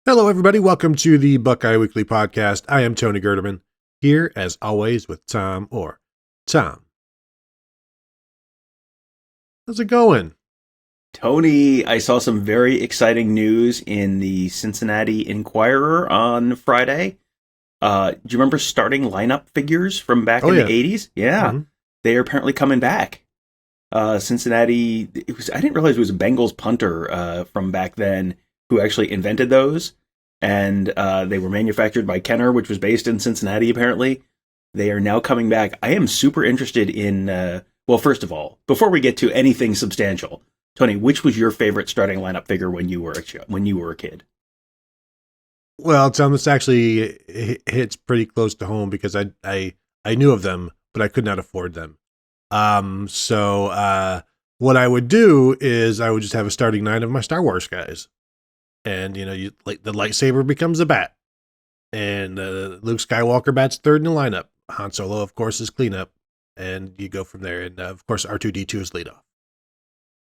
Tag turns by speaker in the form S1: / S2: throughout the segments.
S1: Hello, everybody. Welcome to the Buckeye Weekly Podcast. I am Tony Gerdeman, here as always with Tom Orr. Tom, how's it going?
S2: Tony, I saw some very exciting news in the Cincinnati Enquirer on Friday. Do you remember starting lineup figures from back in the 80s? Yeah. Mm-hmm. They are apparently coming back. Cincinnati, I didn't realize it was a Bengals punter from back then who actually invented those. And they were manufactured by Kenner, which was based in Cincinnati, apparently. They are now coming back. I am super interested in, well, first of all, before we get to anything substantial, Tony, which was your favorite starting lineup figure when you were a kid?
S1: Well, Tom, this actually hits pretty close to home because I knew of them, but I could not afford them. So what I would do is I would just have a starting 9 of my Star Wars guys. And, the lightsaber becomes a bat. And Luke Skywalker bats third in the lineup. Han Solo, of course, is cleanup. And you go from there. And, of course, R2-D2 is leadoff.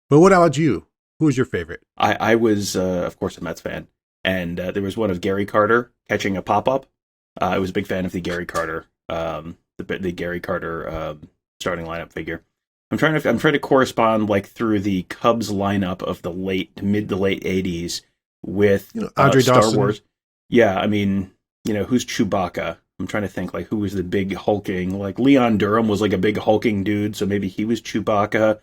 S1: But what about you? Who was your favorite?
S2: I was, of course, a Mets fan. And there was one of Gary Carter catching a pop-up. I was a big fan of the Gary Carter, the Gary Carter starting lineup figure. I'm trying to correspond through the Cubs lineup of the mid to late 80s with
S1: Andre
S2: Star
S1: Dawson.
S2: Wars. Yeah, I mean, who's Chewbacca? I'm trying to think who was the big hulking, Leon Durham was a big hulking dude, so maybe he was Chewbacca.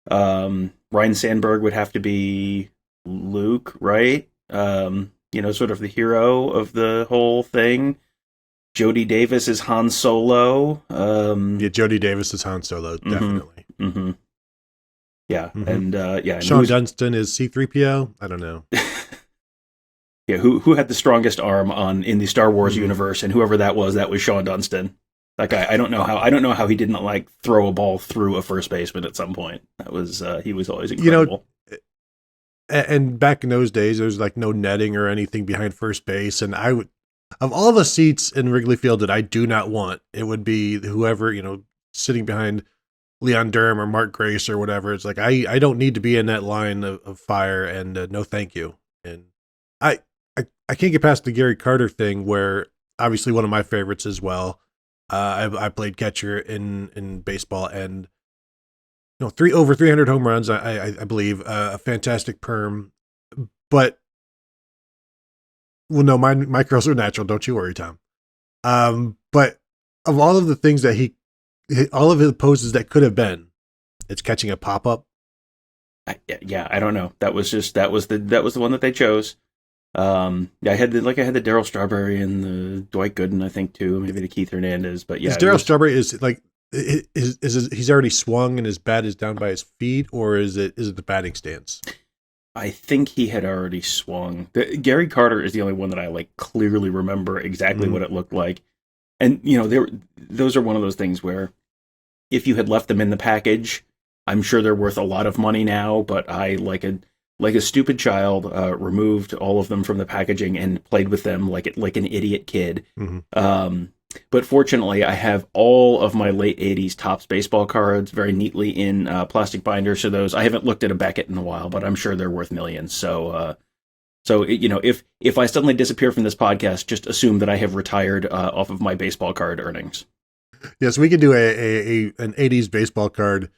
S2: Ryan Sandberg would have to be Luke, right? Sort of the hero of the whole thing. Jody Davis is Han Solo.
S1: Jody Davis is Han Solo, definitely.
S2: Mm-hmm. Yeah,
S1: mm-hmm.
S2: And
S1: Sean Dunston is C-3PO? I don't know.
S2: Yeah, who had the strongest arm in the Star Wars universe, and whoever that was Sean Dunston. That guy, I don't know how he didn't throw a ball through a first baseman at some point. That was he was always incredible.
S1: And back in those days, there was no netting or anything behind first base, and I would, of all the seats in Wrigley Field that I do not want, it would be whoever sitting behind Leon Durham or Mark Grace or whatever. It's I don't need to be in that line of fire, and no thank you. And I can't get past the Gary Carter thing, where obviously one of my favorites as well. I played catcher in baseball, and over 300 home runs, I believe, a fantastic perm. But well, no, my curls are natural. Don't you worry, Tom. But of all of the things that all of his poses that could have been, it's catching a pop up.
S2: Yeah, I don't know. That was the one that they chose. I had the Darryl Strawberry and the Dwight Gooden, I think, too. Maybe the Keith Hernandez, but yeah.
S1: Is Darryl Strawberry is he's already swung and his bat is down by his feet, or is it the batting stance?
S2: I think he had already swung. Gary Carter is the only one that I clearly remember exactly what it looked like. And those are one of those things where if you had left them in the package, I'm sure they're worth a lot of money now, but I like a stupid child, removed all of them from the packaging and played with them like an idiot kid. Mm-hmm. But fortunately, I have all of my late 80s Topps baseball cards very neatly in plastic binders. So those, I haven't looked at a Beckett in a while, but I'm sure they're worth millions. So if I suddenly disappear from this podcast, just assume that I have retired off of my baseball card earnings.
S1: Yes, we could do an 80s baseball card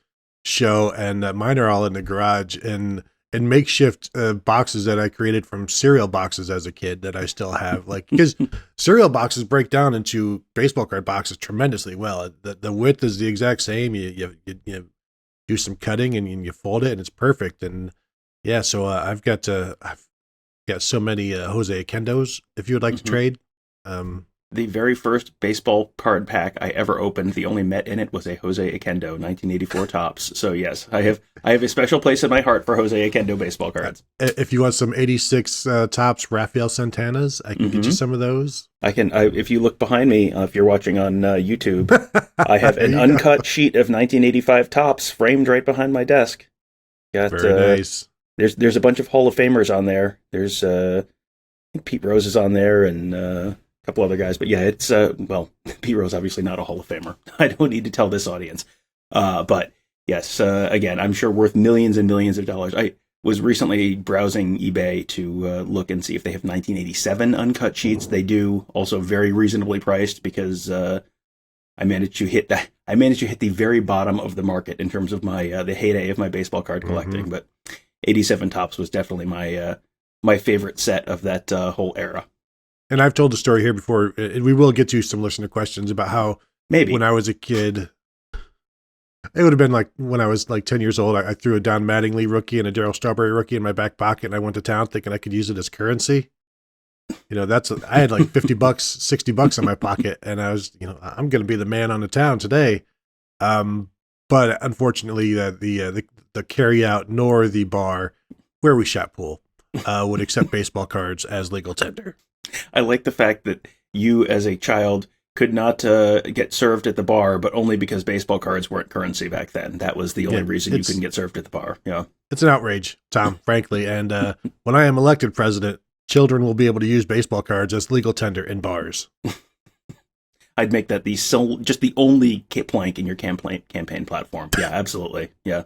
S1: show, and mine are all in the garage and makeshift boxes that I created from cereal boxes as a kid that I still have. Because cereal boxes break down into baseball card boxes tremendously well. The width is the exact same. You do some cutting and you fold it and it's perfect. And yeah, so I've got so many Jose Akendos if you would like to trade.
S2: The very first baseball card pack I ever opened, the only Met in it was a Jose Akendo 1984 Topps. So yes, I have a special place in my heart for Jose Akendo baseball cards.
S1: If you want some 86 Topps Rafael Santanas, I can get you some of those.
S2: I can. If you look behind me, if you're watching on YouTube, I have an uncut sheet of 1985 Topps framed right behind my desk.
S1: Very nice.
S2: There's a bunch of Hall of Famers on there. There's I think Pete Rose is on there and couple other guys, but yeah, it's Pete Rose obviously not a Hall of Famer. I don't need to tell this audience, but yes, again, I'm sure worth millions and millions of dollars. was recently browsing eBay to look and see if they have 1987 uncut sheets. They do, also very reasonably priced because I managed to hit that. I managed to hit the very bottom of the market in terms of my the heyday of my baseball card collecting. But 87 Tops was definitely my favorite set of that whole era.
S1: And I've told the story here before, and we will get to some listener questions about how
S2: maybe
S1: when I was a kid, it would have been like when I was like 10 years old, I threw a Don Mattingly rookie and a Darryl Strawberry rookie in my back pocket, and I went to town thinking I could use it as currency. I had like $50, $60 in my pocket, and I was, I'm going to be the man on the town today. But unfortunately, the carry out nor the bar where we shot pool would accept baseball cards as legal tender.
S2: I like the fact that you, as a child, could not get served at the bar, but only because baseball cards weren't currency back then. That was the only reason you couldn't get served at the bar. Yeah,
S1: it's an outrage, Tom, frankly. And when I am elected president, children will be able to use baseball cards as legal tender in bars.
S2: I'd make that just the only plank in your campaign platform. Yeah, absolutely. Yeah.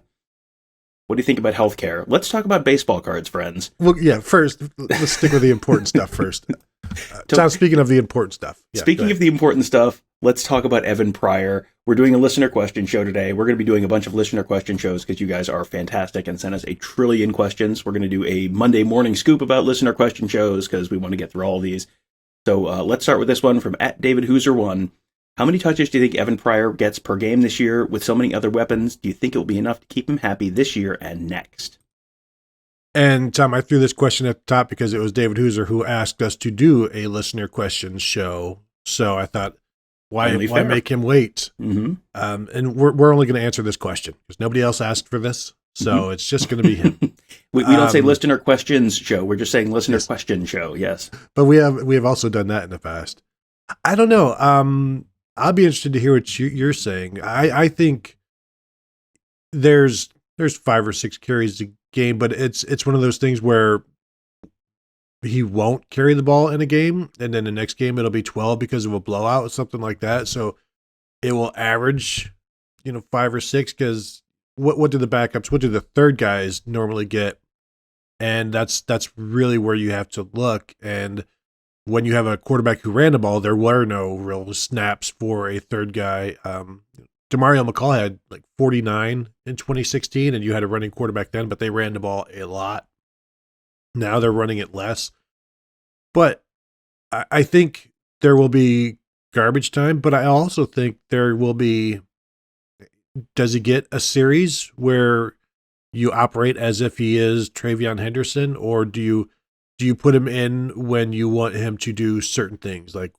S2: What do you think about healthcare? Let's talk about baseball cards, friends.
S1: Well, yeah, first, let's stick with the important stuff first. Tom, speaking of the important stuff.
S2: Yeah, speaking of the important stuff, let's talk about Evan Pryor. We're doing a listener question show today. We're going to be doing a bunch of listener question shows because you guys are fantastic and sent us a trillion questions. We're going to do a Monday morning scoop about listener question shows because we want to get through all of these. So let's start with this one from @DavidHooser1. How many touches do you think Evan Pryor gets per game this year? With so many other weapons, do you think it will be enough to keep him happy this year and next?
S1: And Tom, I threw this question at the top because it was David Hooser who asked us to do a listener questions show. So I thought, why make him wait?
S2: Mm-hmm.
S1: And we're only going to answer this question because nobody else asked for this. So it's just going to be him.
S2: we don't say listener questions show. We're just saying listener question show. Yes.
S1: But we have also done that in the past. I don't know. I'll be interested to hear what you're saying. I think there's 5 or 6 carries a game, but it's one of those things where he won't carry the ball in a game, and then the next game it'll be 12 because of a blowout or something like that. So it will average, 5 or 6 because what do the backups, what do the third guys normally get? And that's really where you have to look. And when you have a quarterback who ran the ball, there were no real snaps for a third guy. DeMario McCall had like 49 in 2016, and you had a running quarterback then, but they ran the ball a lot. Now they're running it less. But I think there will be garbage time, but I also think there will be, does he get a series where you operate as if he is Travion Henderson, or do you put him in when you want him to do certain things? Like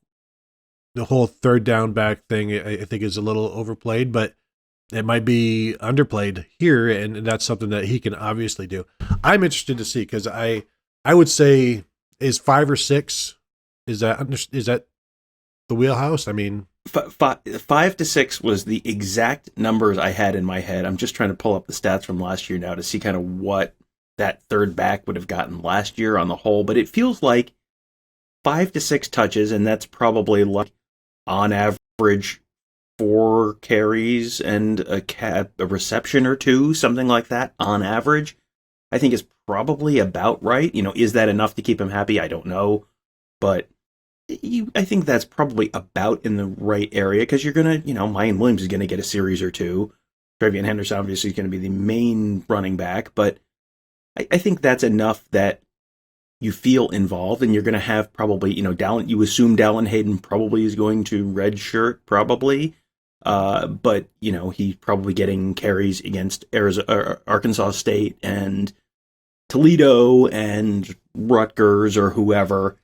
S1: the whole third down back thing, I think is a little overplayed, but it might be underplayed here, and that's something that he can obviously do. I'm interested to see because I would say is 5 or 6, is that the wheelhouse? I mean,
S2: 5 to 6 was the exact numbers I had in my head. I'm just trying to pull up the stats from last year now to see kind of what that third back would have gotten last year on the whole, but it feels like 5 to 6 touches, and that's probably like on average 4 carries and a reception or 2, something like that on average. I think is probably about right. Is that enough to keep him happy? I don't know, but I think that's probably about in the right area because you're gonna, Mayan Williams is gonna get a series or 2. Travion Henderson obviously is going to be the main running back, but I think that's enough that you feel involved, and you're going to have probably, you assume Dallin Hayden probably is going to redshirt, probably, but, he's probably getting carries against Arkansas State and Toledo and Rutgers or whoever,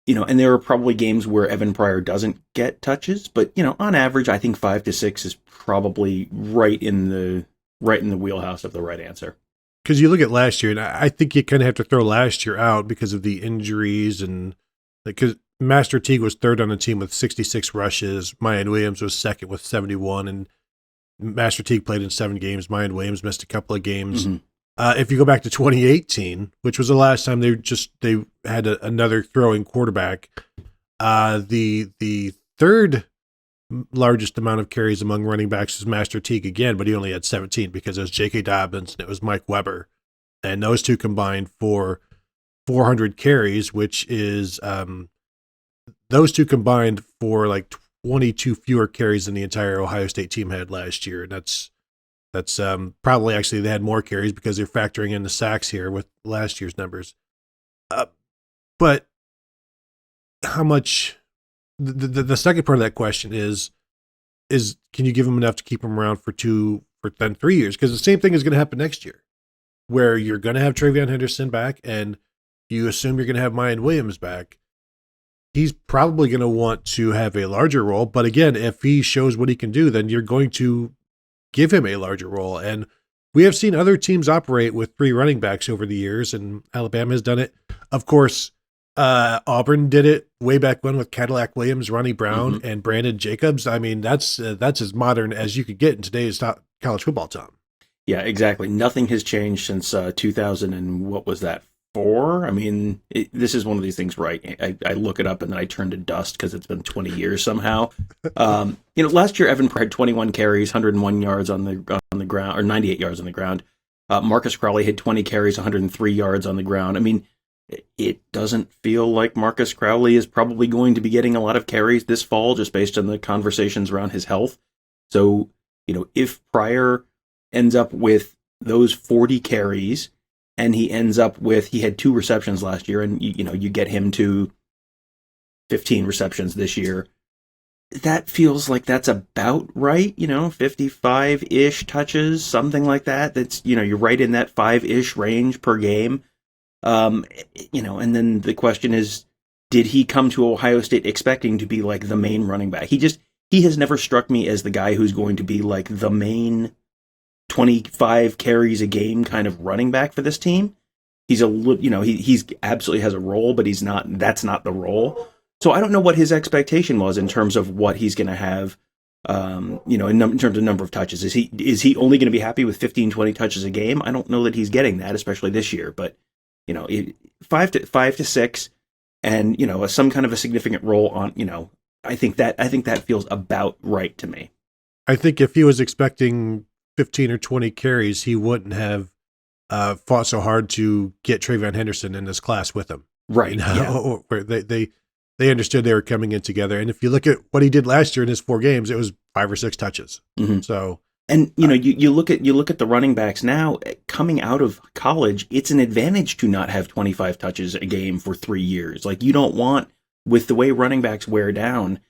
S2: and there are probably games where Evan Pryor doesn't get touches, but, on average, I think 5 to 6 is probably right in the wheelhouse of the right answer.
S1: Because you look at last year, and I think you kind of have to throw last year out because of the injuries, and because Master Teague was third on the team with 66 rushes, Mayan Williams was second with 71, and Master Teague played in 7 games. Mayan Williams missed a couple of games.
S2: Mm-hmm.
S1: If you go back to 2018, which was the last time they had another throwing quarterback, the third largest amount of carries among running backs is Master Teague again, but he only had 17 because it was J.K. Dobbins and it was Mike Weber. And those two combined for 400 carries, which is those two combined for like 22 fewer carries than the entire Ohio State team had last year. And that's probably actually they had more carries because they're factoring in the sacks here with last year's numbers. But how much? The second part of that question is can you give him enough to keep him around for 3 years? Because the same thing is going to happen next year, where you're going to have Travion Henderson back, and you assume you're going to have Mayan Williams back. He's probably going to want to have a larger role, but again, if he shows what he can do, then you're going to give him a larger role. And we have seen other teams operate with 3 running backs over the years, and Alabama has done it. Of course, Auburn did it way back when with Cadillac Williams, Ronnie Brown, and Brandon Jacobs. I mean, that's as modern as you could get in today's college football, Tom.
S2: Yeah, exactly. Nothing has changed since 2000 and what was that, 4? I mean, this is one of these things, right? I look it up and then I turn to dust because it's been 20 years somehow. Last year Evan Pryor had 21 carries, 101 yards on the ground, or 98 yards on the ground. Marcus Crowley had 20 carries, 103 yards on the ground. I mean, it doesn't feel like Marcus Crowley is probably going to be getting a lot of carries this fall, just based on the conversations around his health. So, if Pryor ends up with those 40 carries, and he had 2 receptions last year, and you get him to 15 receptions this year, that feels like that's about right, 55-ish touches, something like that. That's, you're right in that 5-ish range per game. And then the question is, did he come to Ohio State expecting to be like the main running back? He has never struck me as the guy who's going to be like the main 25 carries a game kind of running back for this team. He's he's absolutely has a role, but that's not the role. So I don't know what his expectation was in terms of what he's going to have, in terms of number of touches. Is he only going to be happy with 15, 20 touches a game? I don't know that he's getting that, especially this year, but 5 to 6 and, some kind of a significant role on, I think that feels about right to me.
S1: I think if he was expecting 15 or 20 carries, he wouldn't have fought so hard to get Travion Henderson in this class with him.
S2: Right.
S1: Where they understood they were coming in together. And if you look at what he did last year in his 4 games, it was 5 or 6 touches. Mm-hmm. So,
S2: and you look at the running backs now coming out of college, it's an advantage to not have 25 touches a game for 3 years. Like, you don't want, with the way running backs wear down,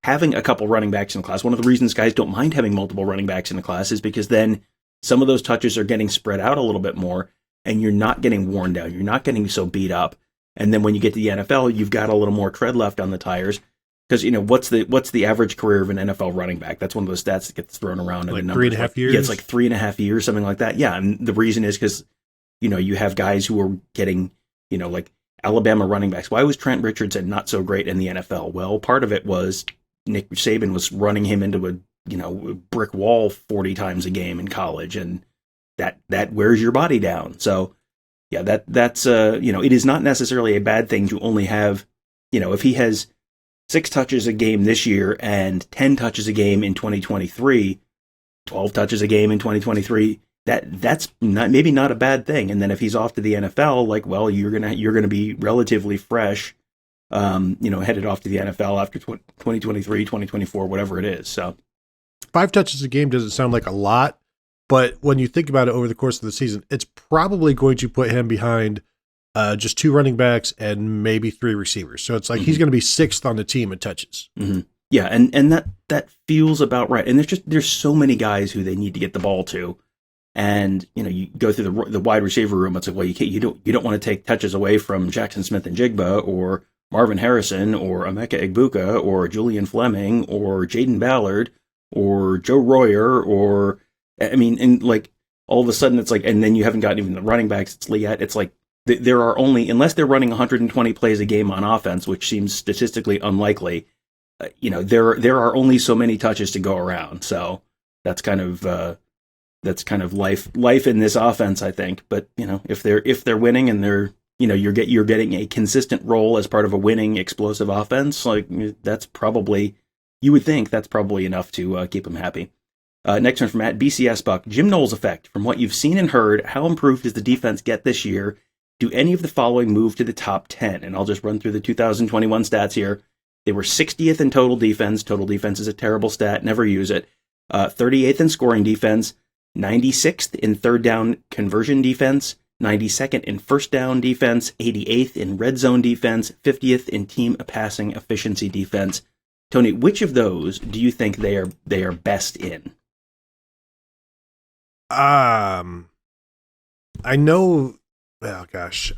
S2: having a couple running backs in the class. One of the reasons guys don't mind having multiple running backs in the class is because then some of those touches are getting spread out a little bit more, and you're not getting worn down. You're not getting so beat up. And then when you get to the NFL, you've got a little more tread left on the tires. Because, what's the average career of an NFL running back? That's one of those stats that gets thrown around.
S1: Like 3.5 years?
S2: Yeah, it's like 3.5 years, something like that. Yeah, and the reason is because, you have guys who are getting, like Alabama running backs. Why was Trent Richardson not so great in the NFL? Well, part of it was Nick Saban was running him into a brick wall 40 times a game in college, and that wears your body down. So yeah, that's it is not necessarily a bad thing to only have, if he has 6 touches a game this year and 10 touches a game in 2023, 12 touches a game in 2023, that's maybe not a bad thing. And then if he's off to the NFL, you're gonna be relatively fresh, headed off to the NFL after 2023, 2024, whatever it is. So
S1: 5 touches a game doesn't sound like a lot, but when you think about it over the course of the season, it's probably going to put him behind just 2 running backs and maybe 3 receivers. So it's like he's going to be 6th on the team in touches.
S2: Mm-hmm. Yeah, and that feels about right. And there's so many guys who they need to get the ball to, and you go through the wide receiver room. It's like, you don't want to take touches away from Jackson Smith and Jigba or Marvin Harrison or Emeka Egbuka or Julian Fleming or Jaden Ballard or Joe Royer or all of a sudden it's like, and then you haven't gotten even the running backs. It's yet. It's like there are only, unless they're running 120 plays a game on offense, which seems statistically unlikely. There are only so many touches to go around. So that's kind of life in this offense, I think. But if they're winning and they're you're getting a consistent role as part of a winning explosive offense, like that's probably, you would think that's probably enough to keep them happy. Next one from @BCS Buck. Jim Knowles effect. From what you've seen and heard, how improved does the defense get this year? Do any of the following move to the top 10? And I'll just run through the 2021 stats here. They were 60th in total defense. Total defense is a terrible stat. Never use it. 38th in scoring defense. 96th in third down conversion defense. 92nd in first down defense. 88th in red zone defense. 50th in team passing efficiency defense. Tony, which of those do you think they are best in?
S1: I know. Oh gosh,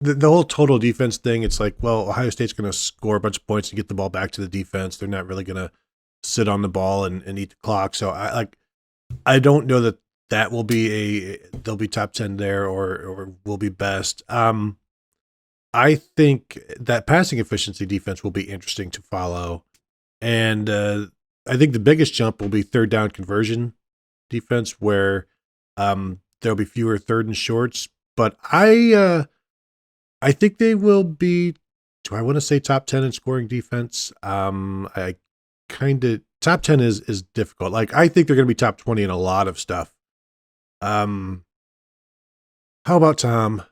S1: the whole total defense thing. It's like, well, Ohio State's going to score a bunch of points and get the ball back to the defense. They're not really going to sit on the ball and eat the clock. So I don't know that will be they'll be top 10 there or will be best. I think that passing efficiency defense will be interesting to follow, and I think the biggest jump will be third down conversion defense, where there'll be fewer third and shorts. But I think they will be. Do I want to say top 10 in scoring defense? I kind of top 10 is difficult. Like, I think they're going to be top 20 in a lot of stuff. How about Tom?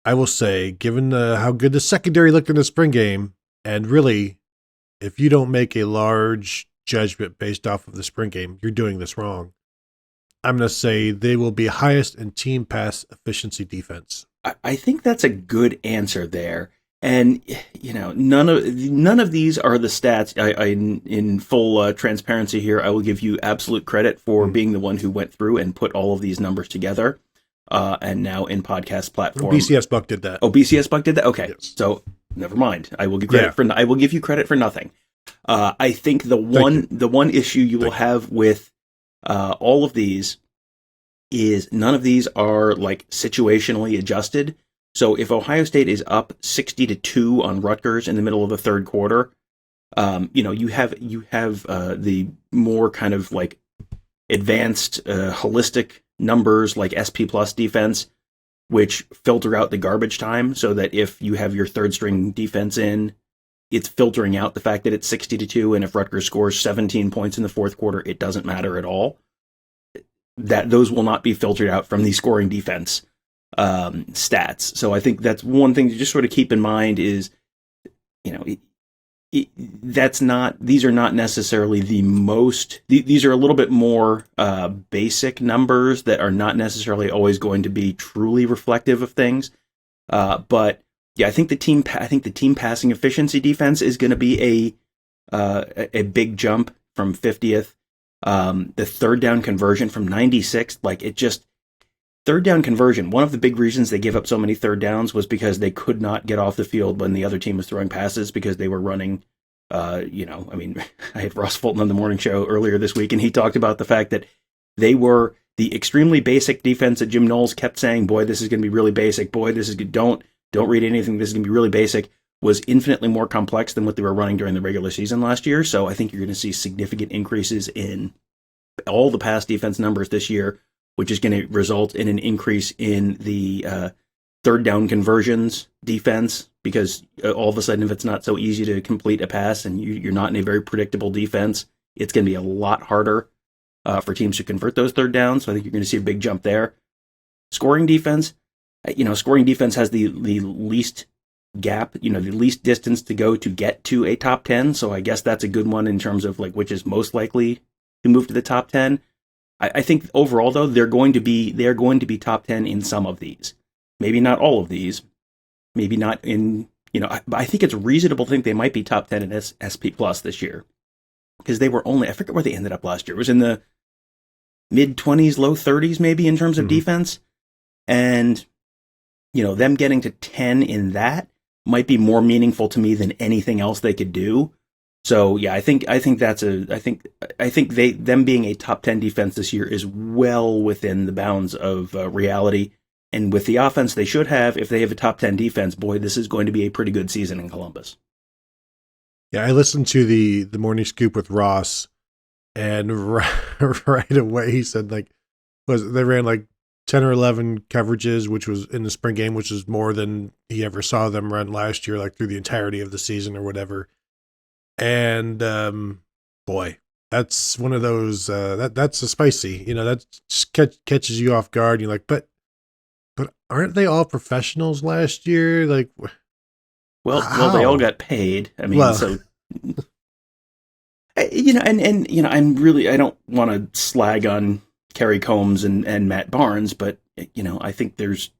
S1: I will say, given how good the secondary looked in the spring game, and really, if you don't make a large judgment based off of the spring game, you're doing this wrong. I'm going to say they will be highest in team pass efficiency defense.
S2: I think that's a good answer there. And, none of these are the stats. In full transparency here, I will give you absolute credit for being the one who went through and put all of these numbers together. And now in podcast platform.
S1: BCS Buck did that.
S2: Oh, BCS Buck did that? Okay.
S1: Yes.
S2: So never mind. I will give I will give you credit for nothing. I think the one issue you will have with all of these is none of these are like situationally adjusted. So if Ohio State is up 60-2 on Rutgers in the middle of the third quarter, you have the more kind of like advanced holistic numbers like SP plus defense, which filter out the garbage time, so that if you have your third string defense in, it's filtering out the fact that it's 60-2, and if Rutgers scores 17 points in the fourth quarter, it doesn't matter at all. That those will not be filtered out from the scoring defense stats. So I think that's one thing to just sort of keep in mind is, these are not necessarily the most, these are a little bit more basic numbers that are not necessarily always going to be truly reflective of things. But yeah, I think the team passing efficiency defense is going to be a big jump from 50th. The third down conversion from 96th, third down conversion. One of the big reasons they gave up so many third downs was because they could not get off the field when the other team was throwing passes because they were running. I had Ross Fulton on the morning show earlier this week, and he talked about the fact that they were the extremely basic defense that Jim Knowles kept saying, boy, this is going to be really basic. Boy, this is good. Don't read anything. This is going to be really basic. Was infinitely more complex than what they were running during the regular season last year. So I think you're going to see significant increases in all the pass defense numbers this year, which is going to result in an increase in the third down conversions defense, because all of a sudden, if it's not so easy to complete a pass and you're not in a very predictable defense, it's going to be a lot harder for teams to convert those third downs. So I think you're going to see a big jump there. Scoring defense, scoring defense has the least gap, the least distance to go to get to a top 10. So I guess that's a good one in terms of like which is most likely to move to the top 10. I think overall though, they're going to be top 10 in some of these. Maybe not all of these. Maybe not in, I think it's reasonable to think they might be top 10 in SP plus this year. Because they were only, I forget where they ended up last year. It was in the mid 20s, low 30s maybe in terms of defense. And, them getting to 10 in that might be more meaningful to me than anything else they could do. So yeah, I think them being a top 10 defense this year is well within the bounds of reality. And with the offense they should have, if they have a top 10 defense, boy, this is going to be a pretty good season in Columbus.
S1: Yeah, I listened to the Morning Scoop with Ross, and right away he said they ran 10 or 11 coverages, which was in the spring game, which is more than he ever saw them run last year, through the entirety of the season or whatever. And boy, that's one of those that's a spicy. That just catches you off guard. You're like, but aren't they all professionals last year? Like,
S2: Well, they all got paid. I mean,
S1: well,
S2: so I don't want to slag on Kerry Combs and Matt Barnes, but I think there's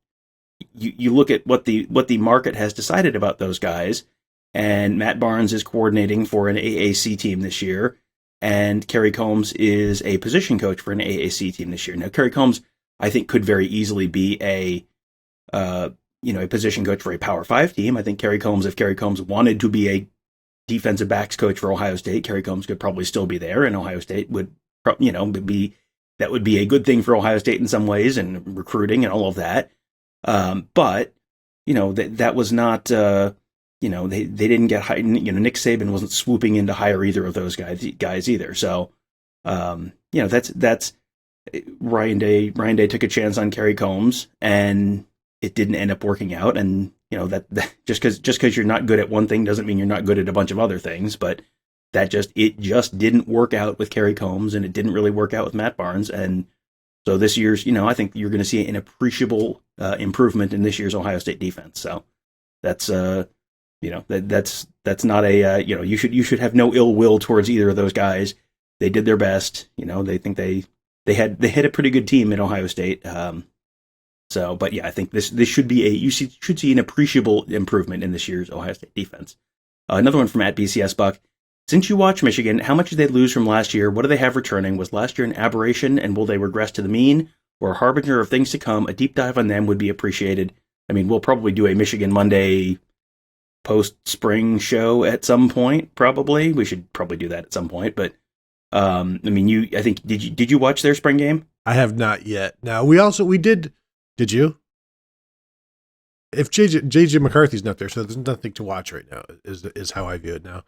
S2: you look at what the market has decided about those guys, and Matt Barnes is coordinating for an AAC team this year, and Kerry Combs is a position coach for an AAC team this year. Now, Kerry Combs, I think, could very easily be a position coach for a Power 5 team. I think if Kerry Combs wanted to be a defensive backs coach for Ohio State, Kerry Combs could probably still be there, and Ohio State would be a good thing for Ohio State in some ways, and recruiting and all of that. But that was not they didn't get hired. Nick Saban wasn't swooping in to hire either of those guys either. So that's Ryan Day. Ryan Day took a chance on Kerry Combs, and it didn't end up working out. And that just because you're not good at one thing doesn't mean you're not good at a bunch of other things. But it just didn't work out with Kerry Combs, and it didn't really work out with Matt Barnes. And so this year's, I think you're going to see an appreciable improvement in this year's Ohio State defense. So that's that's not a you should have no ill will towards either of those guys. They did their best. They think they had a pretty good team at Ohio State. But yeah, I think this should be you should see an appreciable improvement in this year's Ohio State defense. Another one from @BCS Buck. Since you watch Michigan, how much did they lose from last year? What do they have returning? Was last year an aberration, and will they regress to the mean? Or a harbinger of things to come? A deep dive on them would be appreciated. I mean, we'll probably do a Michigan Monday post-spring show at some point, probably. We should probably do that at some point. But, I think, did you watch their spring game?
S1: I have not yet. Now, we did you? If JJ McCarthy's not there, so there's nothing to watch right now, is how I view it now.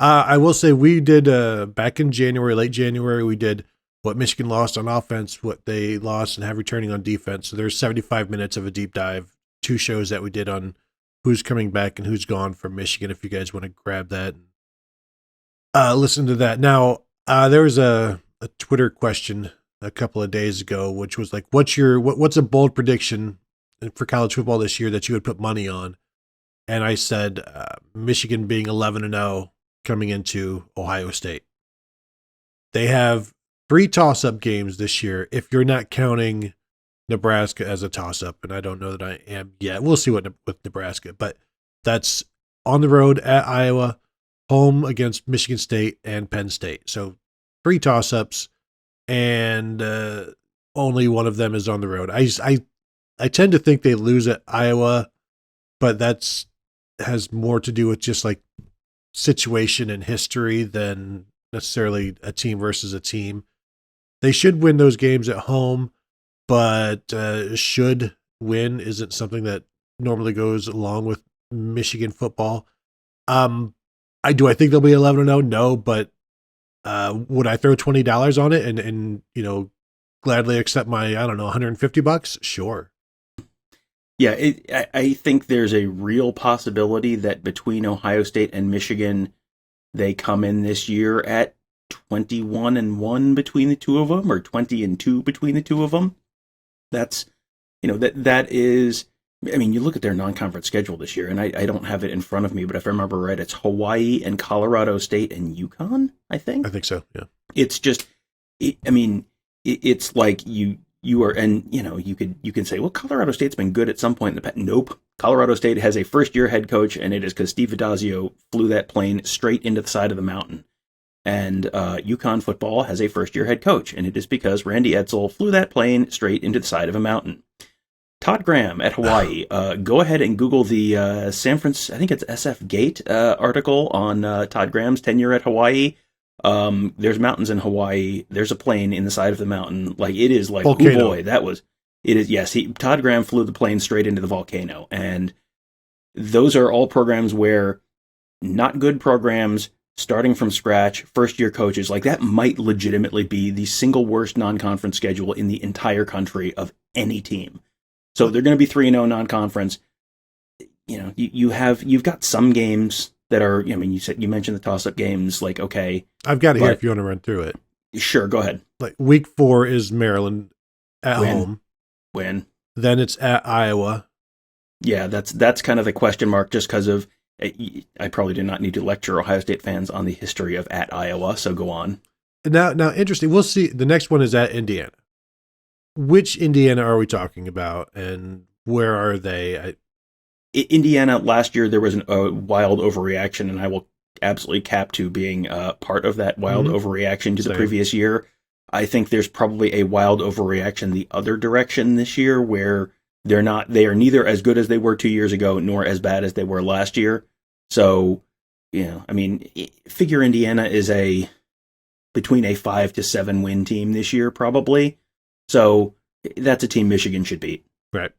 S1: I will say we did back in late January, we did what Michigan lost on offense, what they lost and have returning on defense. So there's 75 minutes of a deep dive, 2 shows that we did on who's coming back and who's gone from Michigan. If you guys want to grab that and listen to that. Now, there was a Twitter question a couple of days ago, which was like, what's a bold prediction for college football this year that you would put money on? And I said Michigan being 11-0 coming into Ohio State. They have 3 toss-up games this year, if you're not counting Nebraska as a toss-up, and I don't know that I am yet. We'll see with Nebraska, but that's on the road at Iowa, home against Michigan State and Penn State. So 3 toss-ups, and only one of them is on the road. I tend to think they lose at Iowa, but has more to do with just like situation and history than necessarily a team versus a team. They should win those games at home, but should win isn't something that normally goes along with Michigan football. I think they'll be 11-0? No, but would I throw $20 on it and gladly accept my $150? Sure.
S2: Yeah, I think there's a real possibility that between Ohio State and Michigan, they come in this year at 21-1 between the two of them, or 20-2 between the two of them. That's, that is, I mean, you look at their non-conference schedule this year, and I don't have it in front of me, but if I remember right, it's Hawaii and Colorado State and UConn, I think.
S1: I think so, yeah.
S2: It's just, it's like you are, and you can say, well, Colorado State's been good at some point in the past. Nope. Colorado State has a first-year head coach, and it is because Steve Addazio flew that plane straight into the side of the mountain. And UConn football has a first-year head coach, and it is because Randy Edsall flew that plane straight into the side of a mountain. Todd Graham at Hawaii. Go ahead and Google the San Francisco, I think it's SF Gate article on Todd Graham's tenure at Hawaii. There's mountains in Hawaii. There's a plane in the side of the mountain. Like, it is like, volcano. Oh boy, it is. Yes, Todd Graham flew the plane straight into the volcano. And those are all programs where not good programs, starting from scratch, first-year coaches, like that might legitimately be the single worst non-conference schedule in the entire country of any team. So they're going to be 3-0 non-conference. You've got some games that are, I mean, you mentioned the toss-up games, like, okay.
S1: I've got it here if you want to run through it.
S2: Sure, go ahead.
S1: Like week 4 is Maryland at home.
S2: Win.
S1: Then it's at Iowa.
S2: Yeah, that's kind of the question mark just because of, I probably do not need to lecture Ohio State fans on the history of at Iowa, so go on.
S1: Now, interesting. We'll see. The next one is at Indiana. Which Indiana are we talking about, and where are they?
S2: Indiana, last year there was a wild overreaction, and I will absolutely cap to being part of that wild overreaction to the previous year. I think there's probably a wild overreaction the other direction this year, where they are neither as good as they were 2 years ago, nor as bad as they were last year. So, I mean, figure Indiana is between a 5 to 7 win team this year, probably. So that's a team Michigan should beat.
S1: Right.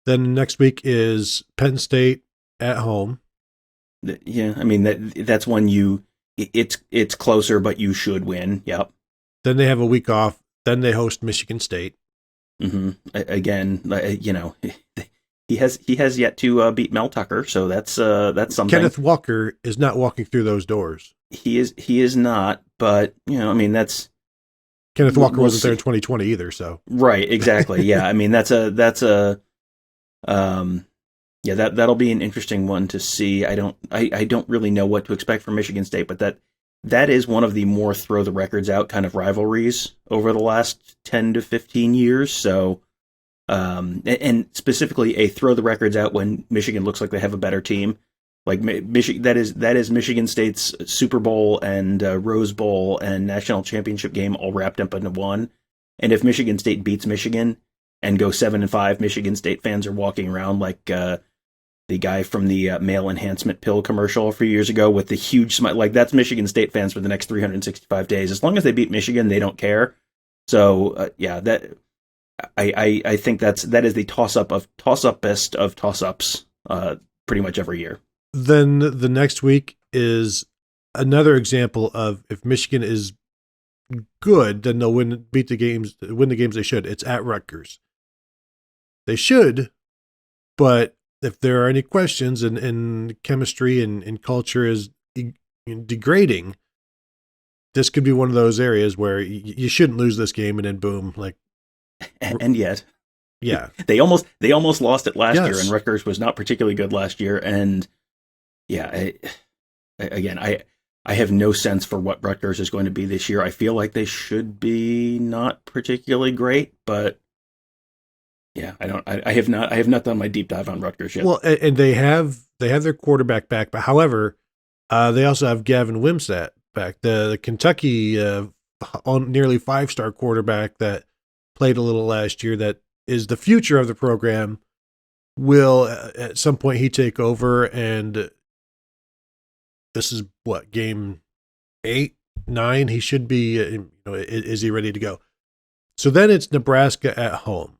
S1: Then next week is Penn State at home.
S2: Yeah, I mean that's one it's closer, but you should win. Yep.
S1: Then they have a week off. Then they host Michigan State.
S2: Mm-hmm. Again, he has yet to beat Mel Tucker, so that's something.
S1: Kenneth Walker is not walking through those doors.
S2: He is not, but I mean that's
S1: Kenneth Walker wasn't there in 2020 either, so
S2: right, exactly. Yeah, I mean that'll be an interesting one to see. I don't really know what to expect from Michigan State, but that is one of the more throw the records out kind of rivalries over the last 10 to 15 years. So, and specifically a throw the records out when Michigan looks like they have a better team. Like that is Michigan State's Super Bowl and Rose Bowl and national championship game all wrapped up into one. And if Michigan State beats Michigan and go 7-5, Michigan State fans are walking around like the guy from the male enhancement pill commercial a few years ago with the huge smile. Like that's Michigan State fans for the next 365 days. As long as they beat Michigan, they don't care. So that I think that is the toss-up-est of toss-ups pretty much every year.
S1: Then the next week is another example of if Michigan is good, then they'll win the games they should. It's at Rutgers. They should, but if there are any questions and chemistry and culture is degrading, this could be one of those areas where you shouldn't lose this game, and then boom, like.
S2: And yet,
S1: yeah,
S2: they almost lost it last year, and Rutgers was not particularly good last year, and. Yeah, I have no sense for what Rutgers is going to be this year. I feel like they should be not particularly great, but yeah, I have not done my deep dive on Rutgers yet. Well,
S1: and they have their quarterback back, but however, they also have Gavin Wimsatt back, the Kentucky nearly 5-star quarterback that played a little last year. That is the future of the program. Will at some point he take over and. This is what, game 8, 9? He should be, is he ready to go? So then it's Nebraska at home.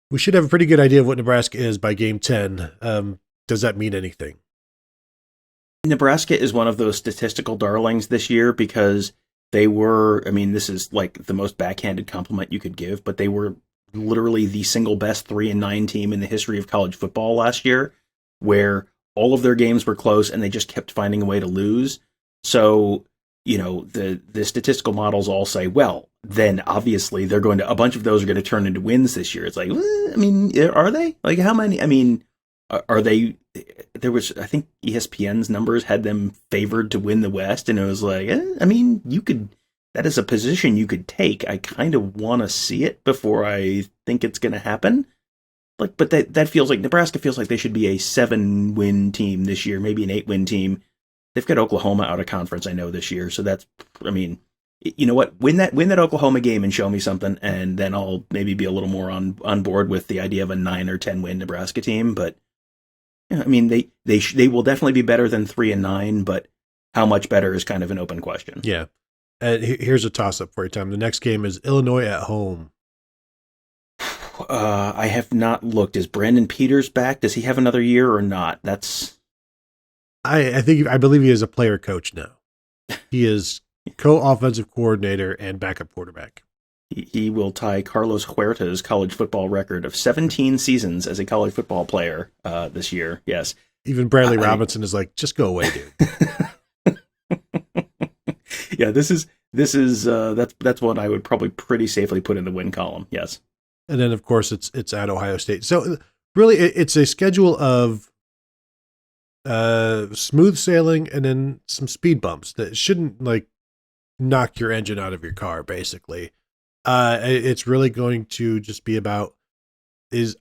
S1: We should have a pretty good idea of what Nebraska is by game 10. Does that mean anything?
S2: Nebraska is one of those statistical darlings this year because they were, I mean, this is like the most backhanded compliment you could give, but they were literally the single best 3-9 team in the history of college football last year, where all of their games were close and they just kept finding a way to lose. So, the statistical models all say, well, then obviously a bunch of those are going to turn into wins this year. It's like, I mean, are they? Like how many? I mean, are they? There was, I think ESPN's numbers had them favored to win the West. And it was like, I mean, that is a position you could take. I kind of want to see it before I think it's going to happen. But that feels like Nebraska feels like they should be a 7-win team this year, maybe an 8-win team. They've got Oklahoma out of conference, I know, this year. So that's, I mean, you know what? Win that Oklahoma game and show me something, and then I'll maybe be a little more on board with the idea of a 9 or 10-win Nebraska team. But I mean, they will definitely be better than 3-9, but how much better is kind of an open question.
S1: Yeah. Here's a toss-up for you, Tom. The next game is Illinois at home.
S2: I have not looked. Is Brandon Peters back? Does he have another year or not? That's.
S1: I believe he is a player coach now. He is co-offensive coordinator and backup quarterback.
S2: He will tie Carlos Huerta's college football record of 17 seasons as a college football player this year. Yes.
S1: Even Bradley Robinson is like, just go away, dude.
S2: Yeah, that's one I would probably pretty safely put in the win column. Yes.
S1: And then of course it's at Ohio State. So really it's a schedule of smooth sailing and then some speed bumps that shouldn't like knock your engine out of your car, basically. It's really going to just be about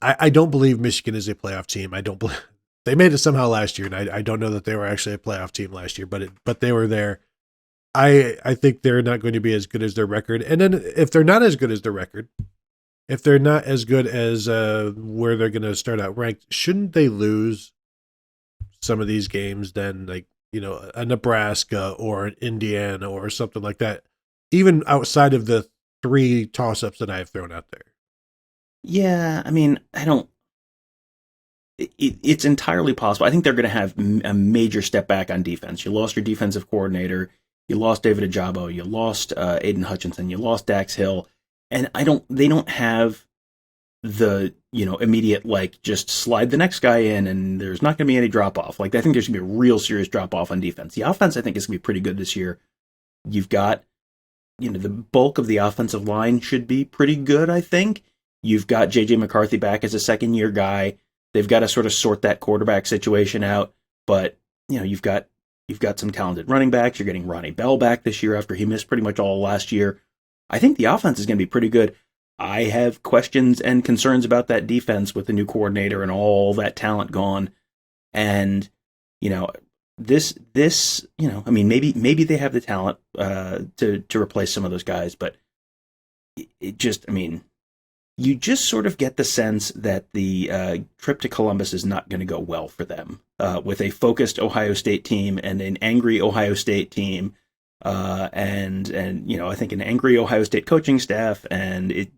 S1: I don't believe Michigan is a playoff team. I don't believe they made it somehow last year, and I don't know that they were actually a playoff team last year, but they were there. I think they're not going to be as good as their record. And then if they're not as good as their record, if they're not as good as where they're going to start out ranked, shouldn't they lose some of these games then, like, you know, a Nebraska or an Indiana or something like that, even outside of the 3 toss-ups that I have thrown out there?
S2: Yeah, I mean, it's entirely possible. I think they're going to have a major step back on defense. You lost your defensive coordinator. You lost David Ajabo. You lost Aiden Hutchinson. You lost Dax Hill. And they don't have the, you know, immediate, like, just slide the next guy in and there's not going to be any drop off. Like, I think there's going to be a real serious drop off on defense. The offense, I think, is going to be pretty good this year. You've got, you know, the bulk of the offensive line should be pretty good, I think. You've got JJ McCarthy back as a second year guy. They've got to sort of sort that quarterback situation out. But, you know, you've got some talented running backs. You're getting Ronnie Bell back this year after he missed pretty much all last year. I think the offense is going to be pretty good. I have questions and concerns about that defense with the new coordinator and all that talent gone. And, you know, this, you know, I mean, maybe they have the talent to replace some of those guys, but it just, I mean, you just sort of get the sense that the trip to Columbus is not going to go well for them with a focused Ohio State team and an angry Ohio State team. And you know, I think an angry Ohio State coaching staff, and it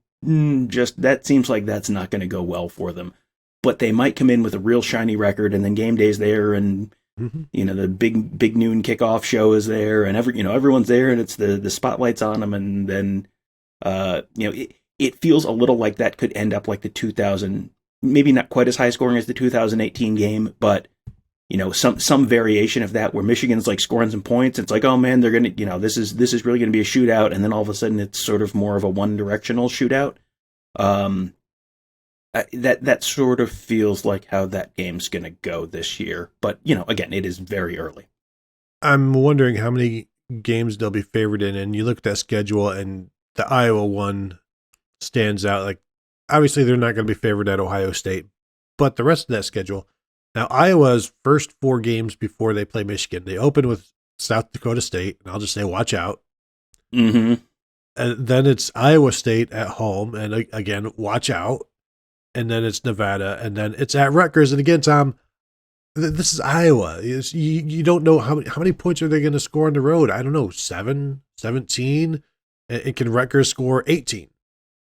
S2: just, that seems like that's not going to go well for them. But they might come in with a real shiny record, and then game day's there, and you know, the big noon kickoff show is there, and everyone's there, and it's the spotlight's on them, and then you know, it feels a little like that could end up like the 2000, maybe not quite as high scoring as the 2018 game, but you know, some variation of that where Michigan's like scoring some points. It's like, oh man, they're going to, you know, this is really going to be a shootout. And then all of a sudden it's sort of more of a one directional shootout. That sort of feels like how that game's going to go this year. But, you know, again, it is very early.
S1: I'm wondering how many games they'll be favored in. And you look at that schedule and the Iowa one stands out. Like, obviously they're not going to be favored at Ohio State, but the rest of that schedule. Now, Iowa's first 4 games before they play Michigan, they open with South Dakota State, and I'll just say, watch out.
S2: Mm-hmm.
S1: And then it's Iowa State at home, and again, watch out. And then it's Nevada, and then it's at Rutgers. And again, Tom, this is Iowa. You don't know how many points are they going to score on the road. I don't know, 7, 17? And can Rutgers score 18?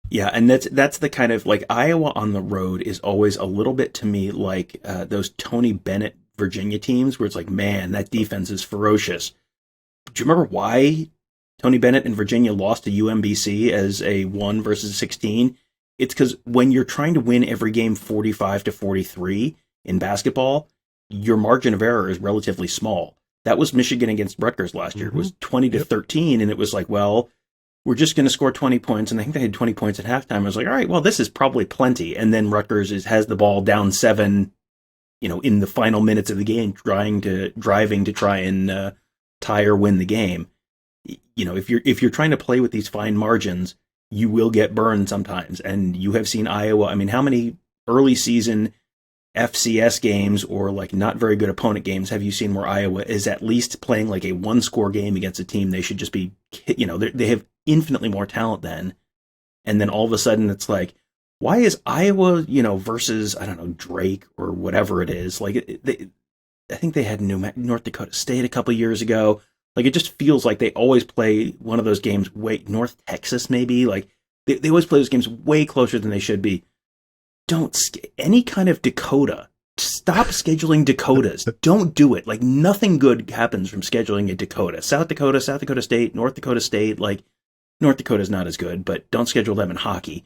S2: Yeah, and that's the kind of, like, Iowa on the road is always a little bit to me like those Tony Bennett Virginia teams where it's like, man, that defense is ferocious. Do you remember why Tony Bennett and Virginia lost to UMBC as a 1 versus 16? It's because when you're trying to win every game 45-43 in basketball, your margin of error is relatively small. That was Michigan against Rutgers last year. It was 20-13, and it was like, well, we're just going to score 20 points. And I think they had 20 points at halftime. I was like, all right, well, this is probably plenty. And then Rutgers has the ball down 7, you know, in the final minutes of the game, driving to try and tie or win the game. You know, if you're trying to play with these fine margins, you will get burned sometimes. And you have seen Iowa. I mean, how many early season FCS games or like not very good opponent games have you seen where Iowa is at least playing like a 1-score game against a team they should just be, you know, they have infinitely more talent than, and then all of a sudden it's like, why is Iowa, you know, versus, I don't know, Drake or whatever it is, like I think they had North Dakota State a couple years ago. Like, it just feels like they always play one of those games North Texas maybe, like they always play those games way closer than they should be. Don't any kind of Dakota. Stop scheduling Dakotas. Don't do it. Like, nothing good happens from scheduling a Dakota. South Dakota State, North Dakota State. Like, North Dakota's not as good, but don't schedule them in hockey.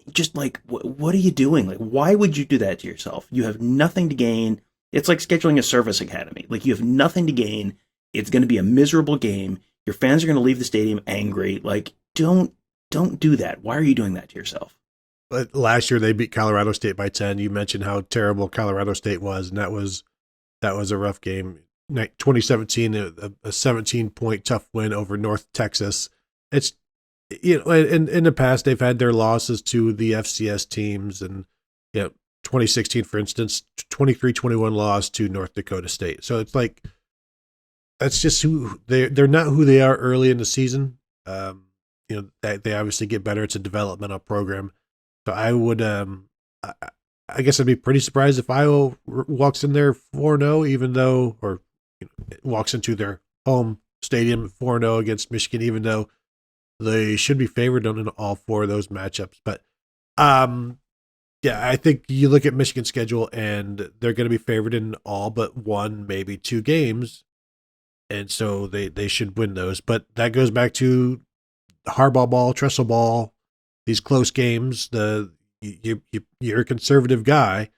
S2: Just like, what are you doing? Like, why would you do that to yourself? You have nothing to gain. It's like scheduling a service academy. Like, you have nothing to gain. It's going to be a miserable game. Your fans are going to leave the stadium angry. Like, don't do that. Why are you doing that to yourself?
S1: But last year they beat Colorado State by 10. You mentioned how terrible Colorado State was, and that was a rough game. 2017, a 17-point tough win over North Texas. It's, in the past they've had their losses to the FCS teams, and 2016, for instance, 23-21 loss to North Dakota State. So it's like, that's just who they're not who they are early in the season. They obviously get better. It's a developmental program. So I would, I guess I'd be pretty surprised if Iowa walks in there 4-0, even though, or walks into their home stadium 4-0 against Michigan, even though they should be favored in all four of those matchups. But I think you look at Michigan's schedule and they're going to be favored in all but one, maybe two games. And so they should win those. But that goes back to hardball ball, trestle ball, these close games. You're a conservative guy,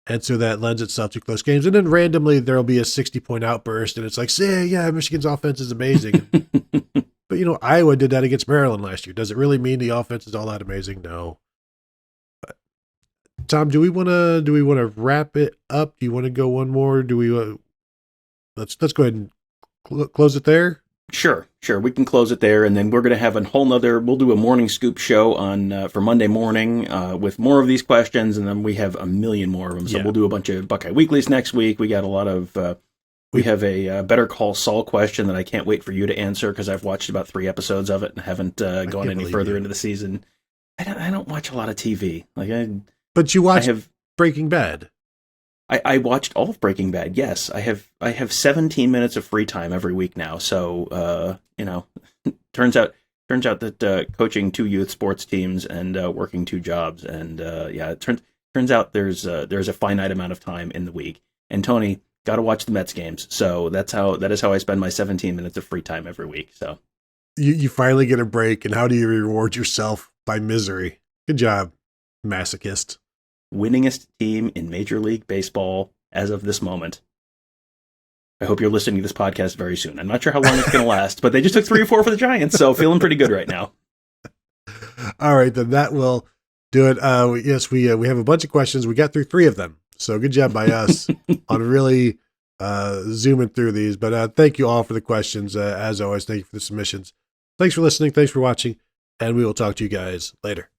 S1: and so that lends itself to close games. And then randomly there'll be a 60-point outburst, and it's like, Michigan's offense is amazing. But Iowa did that against Maryland last year. Does it really mean the offense is all that amazing? No. But, Tom, do we want to wrap it up? Do you want to go one more? Do we? Let's go ahead and close it there.
S2: Sure. We can close it there, and then we're going to have we'll do a morning scoop show on for Monday morning with more of these questions, and then we have a million more of them. So we'll do a bunch of Buckeye Weeklies next week. We got a lot of, we have a Better Call Saul question that I can't wait for you to answer, because I've watched about 3 episodes of it and haven't gone any further into the season. I don't watch a lot of TV.
S1: But you watch Breaking Bad.
S2: I watched all of Breaking Bad. Yes, I have 17 minutes of free time every week now. So turns out that coaching 2 youth sports teams and working 2 jobs, and it turns out there's a finite amount of time in the week. And Tony, got to watch the Mets games. So that is how I spend my 17 minutes of free time every week. So
S1: you finally get a break, and how do you reward yourself? By misery. Good job, masochist.
S2: Winningest team in Major League Baseball as of this moment. I hope you're listening to this podcast very soon. I'm not sure how long it's going to last, but they just took 3 or 4 for the Giants, so feeling pretty good right now.
S1: All right, then that will do it. Yes, we have a bunch of questions. We got through 3 of them, so good job by us on really zooming through these. But thank you all for the questions. As always, thank you for the submissions. Thanks for listening. Thanks for watching, and we will talk to you guys later.